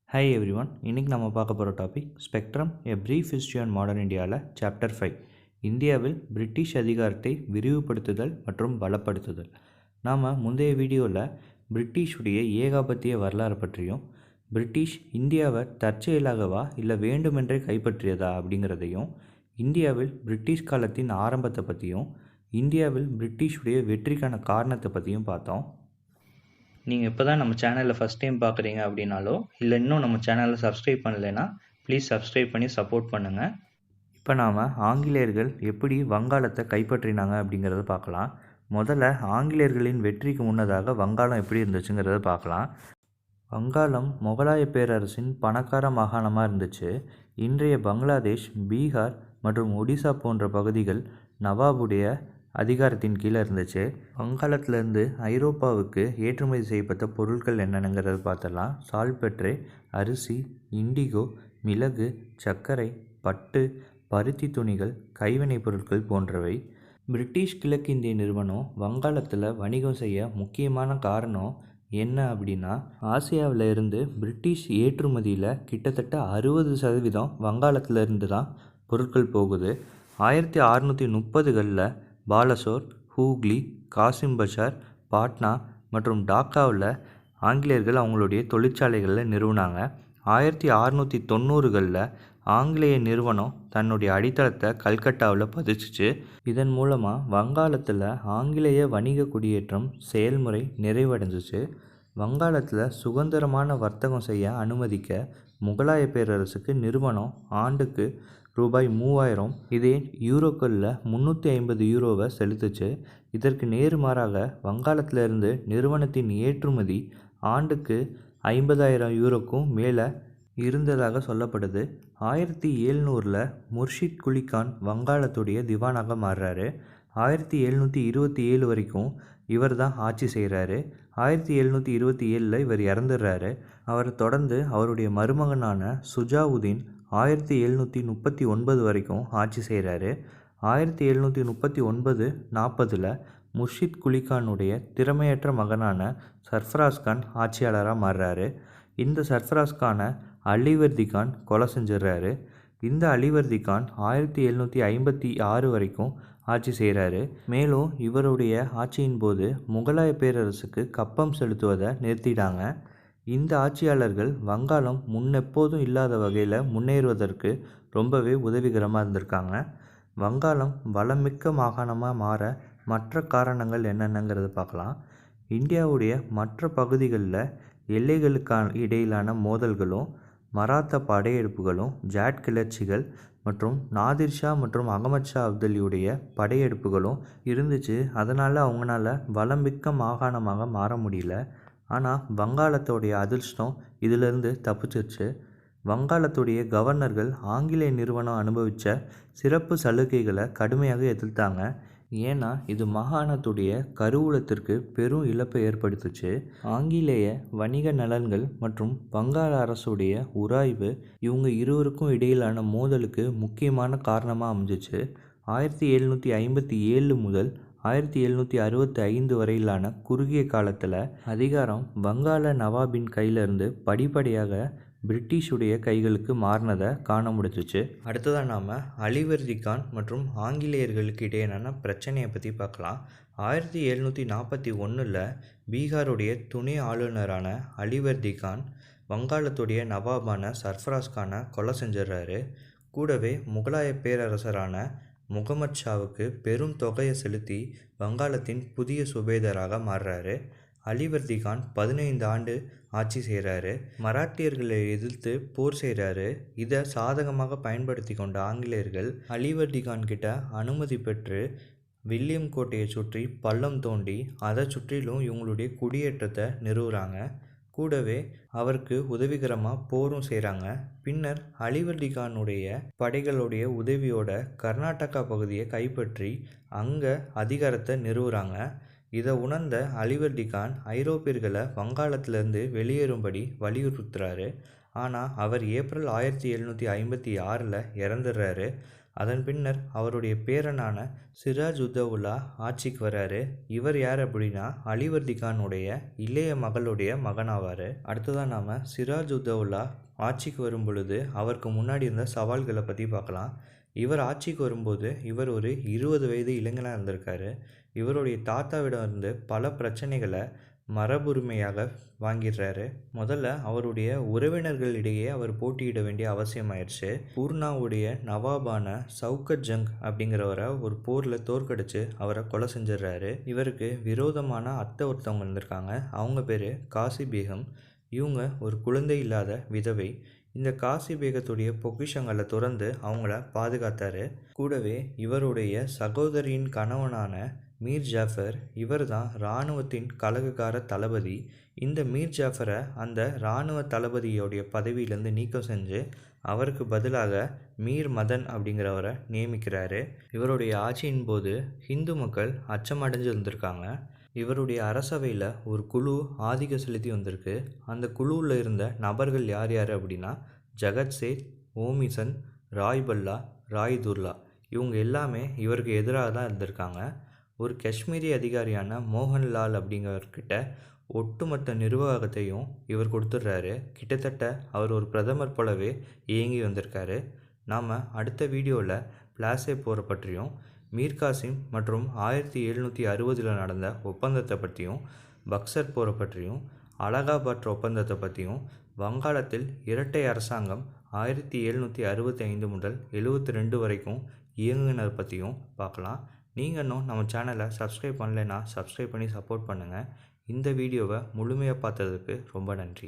Hi everyone. இன்றைக்கி நம்ம பார்க்க போகிற topic spectrum a brief history on modern இந்தியாவில் சாப்டர் 5 இந்தியாவில் பிரிட்டிஷ் அதிகாரத்தை விரிவுபடுத்துதல் மற்றும் பலப்படுத்துதல். நாம் முந்தைய வீடியோவில் பிரிட்டிஷுடைய ஏகாபத்திய வரலாறு பற்றியும் பிரிட்டிஷ் இந்தியாவை தற்செயலாகவா இல்லை வேண்டுமென்றே கைப்பற்றியதா அப்படிங்கிறதையும், இந்தியாவில் பிரிட்டிஷ் காலத்தின் ஆரம்பத்தை பற்றியும் இந்தியாவில் பிரிட்டிஷுடைய வெற்றிக்கான காரணத்தை பற்றியும் பார்த்தோம். நீங்கள் இப்போ தான் நம்ம சேனலில் ஃபஸ்ட் டைம் பார்க்குறீங்க அப்படின்னாலோ இல்லை இன்னும் நம்ம சேனலை சப்ஸ்கிரைப் பண்ணலைன்னா ப்ளீஸ் சப்ஸ்கிரைப் பண்ணி சப்போர்ட் பண்ணுங்கள். இப்போ நாம் ஆங்கிலேயர்கள் எப்படி வங்காளத்தை கைப்பற்றினாங்க அப்படிங்கிறத பார்க்கலாம். முதல்ல ஆங்கிலேயர்களின் வெற்றிக்கு முன்னதாக வங்காளம் எப்படி இருந்துச்சுங்கிறத பார்க்கலாம். வங்காளம் முகலாய பேரரசின் பணக்கார மாகாணமாக இருந்துச்சு. இன்றைய பங்களாதேஷ், பீகார் மற்றும் ஒடிசா போன்ற பகுதிகள் நவாபுடைய அதிகாரத்தின் கீழே இருந்துச்சு. வங்காளத்திலேருந்து ஐரோப்பாவுக்கு ஏற்றுமதி செய்யப்பட்ட பொருட்கள் என்னென்னங்கிறத பார்த்துடலாம். சால்பெட்ரே, அரிசி, இண்டிகோ, மிளகு, சர்க்கரை, பட்டு, பருத்தி துணிகள், கைவினைப் பொருட்கள் போன்றவை. பிரிட்டிஷ் கிழக்கிந்திய நிறுவனம் வங்காளத்தில் வணிகம் செய்ய முக்கியமான காரணம் என்ன அப்படின்னா, ஆசியாவில் இருந்து பிரிட்டிஷ் ஏற்றுமதியில் கிட்டத்தட்ட 60% வங்காளத்திலிருந்து தான் பொருட்கள் போகுது. 1630களில் பாலசோர், ஹூக்ளி, காசிம் பஜார், பாட்னா மற்றும் டாக்காவில் ஆங்கிலேயர்கள் அவங்களுடைய தொழிற்சாலைகளை நிறுவினாங்க. 1690களில் ஆங்கிலேய நிறுவனம் தன்னுடைய அடித்தளத்தை கல்கட்டாவில் பதிச்சுச்சு. இதன் மூலமாக வங்காளத்தில் ஆங்கிலேய வணிக குடியேற்றம் செயல்முறை நிறைவடைஞ்சிச்சு. வங்காளத்தில் சுதந்திரமான வர்த்தகம் செய்ய அனுமதிக்க முகலாய பேரரசுக்கு நிறுவனம் ஆண்டுக்கு ரூபாய் 3000, இதே யூரோக்களில் 350 யூரோவை செலுத்துச்சு. இதற்கு நேர்மாறாக வங்காளத்திலிருந்து நிறுவனத்தின் ஏற்றுமதி ஆண்டுக்கு 50,000 யூரோக்கும் மேலே இருந்ததாக சொல்லப்படுது. 1700 முர்ஷித் குலி கான் வங்காளத்துடைய திவானாக மாறுறாரு. 1727 வரைக்கும் இவர் தான் ஆட்சி செய்கிறாரு. 1727 இவர் இறந்துடுறாரு. அவரை தொடர்ந்து அவருடைய மருமகனான சுஜாவுதீன் 1739 வரைக்கும் ஆட்சி செய்கிறாரு. 1739-40 முர்ஷித் குலிகானுடைய திறமையற்ற மகனான சர்ஃபராஸ் கான் ஆட்சியாளராக மாறுறாரு. இந்த சர்ஃபராஸ் கானை அலிவர்தி கான் கொலை செஞ்சிடறாரு. இந்த அலிவர்தி கான் 1756 வரைக்கும் ஆட்சி செய்கிறாரு. மேலும் இவருடைய ஆட்சியின் போது முகலாய பேரரசுக்கு கப்பம் செலுத்துவதை நிறுத்திட்டாங்க. இந்த ஆட்சியாளர்கள் வங்காளம் முன்னெப்போதும் இல்லாத வகையில் முன்னேறுவதற்கு ரொம்பவே உதவிகரமாக இருந்திருக்காங்க. வங்காளம் வளமிக்க மாகாணமாக மாற மற்ற காரணங்கள் என்னென்னங்கிறத பார்க்கலாம். இந்தியாவுடைய மற்ற பகுதிகளில் எல்லைகளுக்கான இடையிலான மோதல்களும், மராத்தா படையெடுப்புகளும், ஜாட் கிளர்ச்சிகள் மற்றும் நாதிர் ஷா மற்றும் அகமது ஷா அப்தலியுடைய படையெடுப்புகளும் இருந்துச்சு. அதனால் அவங்களால வளமிக்க மாகாணமாக மாற முடியல. ஆனால் வங்காளத்தோடைய அதிர்ஷ்டம் இதிலிருந்து தப்பிச்சிருச்சு. வங்காளத்துடைய கவர்னர்கள் ஆங்கிலேய நிறுவனம் அனுபவித்த சிறப்பு சலுகைகளை கடுமையாக எதிர்த்தாங்க. ஏன்னா இது மாகாணத்துடைய கருவூலத்திற்கு பெரும் இழப்பை ஏற்படுத்துச்சு. ஆங்கிலேய வணிக நலன்கள் மற்றும் வங்காள அரசுடைய உராய்வு இவங்க இருவருக்கும் இடையிலான மோதலுக்கு முக்கியமான காரணமாக அமைஞ்சிச்சு. 1757 முதல் 1765 வரையிலான குறுகிய காலத்தில் அதிகாரம் வங்காள நவாபின் கையிலிருந்து படிப்படியாக பிரிட்டிஷுடைய கைகளுக்கு மாறினதை காண முடிஞ்சிச்சு. அடுத்ததாக நாம் அலிவர்தி கான் மற்றும் ஆங்கிலேயர்களுக்கு இடையிலான பிரச்சனையை பற்றி பார்க்கலாம். 1741 பீகாருடைய துணை ஆளுநரான அலிவர்தி கான் வங்காளத்துடைய நவாபான சர்ஃபராஸ் கானை கொலை செஞ்சிடறாரு. கூடவே முகலாய பேரரசரான முகமது ஷாவுக்கு பெரும் தொகையை செலுத்தி வங்காளத்தின் புதிய சுபேதராக மாறுறாரு. அலிவர்தி கான் 15 ஆண்டு ஆட்சி செய்கிறாரு. மராட்டியர்களை எதிர்த்து போர் செய்கிறாரு. இதை சாதகமாக பயன்படுத்தி கொண்ட ஆங்கிலேயர்கள் அலிவர்தி கான் கிட்ட அனுமதி பெற்று வில்லியம் கோட்டையை சுற்றி பள்ளம் தோண்டி அதை சுற்றிலும் இவங்களுடைய குடியேற்றத்தை நிறுவுறாங்க. கூடவே அவருக்கு உதவிகரமாக போரும் செய்கிறாங்க. பின்னர் அலிவர்தி கானுடைய படைகளுடைய உதவியோட கர்நாடகா பகுதியை கைப்பற்றி அங்கே அதிகாரத்தை நிறுவுறாங்க. இதை உணர்ந்த அலிவர்தி கான் ஐரோப்பியர்களை வங்காளத்திலிருந்து வெளியேறும்படி வலியுறுத்துறாரு. ஆனால் அவர் ஏப்ரல் 1756 இறந்துடுறாரு. அதன் பின்னர் அவருடைய பேரனான சிராஜ் உத்தவுல்லா ஆட்சிக்கு வராரு. இவர் யார் அப்படின்னா அலிவர்தி கானுடைய இளைய மகளுடைய மகனாவார். அடுத்ததான் நாம் சிராஜ் உத்தவுல்லா ஆட்சிக்கு வரும் பொழுது அவருக்கு முன்னாடி இருந்த சவால்களை பற்றி பார்க்கலாம். இவர் ஆட்சிக்கு வரும்போது இவர் ஒரு 20 வயது இளைஞனாக இருந்திருக்காரு. இவருடைய தாத்தாவிடம் இருந்து பல பிரச்சனைகளை மரபுரிமையாக வாங்கிடுறாரு. முதல்ல அவருடைய உறவினர்களிடையே அவர் போட்டியிட வேண்டிய அவசியமாயிடுச்சு. பூர்ணாவுடைய நவாபான சவுகத் ஜங் அப்படிங்கிறவரை ஒரு போரில் தோற்கடிச்சு அவரை கொலை செஞ்சிடுறாரு. இவருக்கு விரோதமான அத்தை ஒருத்தவங்க இருந்திருக்காங்க. அவங்க பேர் காசி பேகம். இவங்க ஒரு குழந்தை இல்லாத விதவை. இந்த காசி பேகத்துடைய பொக்கிஷங்களை துறந்து அவங்கள பாதுகாத்தார். கூடவே இவருடைய சகோதரியின் கணவனான மீர் ஜாஃபர், இவர் தான் இராணுவத்தின் கலகக்கார தளபதி. இந்த மீர் ஜாஃபரை அந்த இராணுவ தளபதியோடைய பதவியிலேருந்து நீக்கம் செஞ்சு அவருக்கு பதிலாக மீர் மதன் அப்படிங்கிறவரை நியமிக்கிறாரு. இவருடைய ஆட்சியின் போது ஹிந்து மக்கள் அச்சமடைஞ்சு இருந்திருக்காங்க. இவருடைய அரசவையில் ஒரு குழு ஆதிக்கம் செலுத்தி வந்திருக்கு. அந்த குழுவில் இருந்த நபர்கள் யார் யார் அப்படின்னா ஜகத் சேத், ஓமிசன், ராய்பல்லா, ராய்துர்லா, இவங்க எல்லாமே இவருக்கு எதிராக தான் இருந்திருக்காங்க. ஒரு காஷ்மீரி அதிகாரியான மோகன்லால் அப்படிங்கிறவர்கிட்ட ஒட்டுமொத்த நிர்வாகத்தையும் இவர் கொடுத்துட்றாரு. கிட்டத்தட்ட அவர் ஒரு பிரதமர் போலவே இயங்கி வந்திருக்காரு. நாம் அடுத்த வீடியோவில் பிளாசே போரை பற்றியும் மீர் காசிம் மற்றும் 1760 நடந்த ஒப்பந்தத்தை பற்றியும், பக்சர் போரை பற்றியும், அலகாபாத் ஒப்பந்தத்தை பற்றியும், வங்காளத்தில் இரட்டை அரசாங்கம் 1765 முதல் 72 வரைக்கும் இயங்குனதை பற்றியும் பார்க்கலாம். நீங்கள் இன்னும் நம்ம சேனலை சப்ஸ்கிரைப் பண்ணலைன்னா சப்ஸ்கிரைப் பண்ணி சப்போர்ட் பண்ணுங்கள். இந்த வீடியோவை முழுமையாக பார்த்ததுக்கு ரொம்ப நன்றி.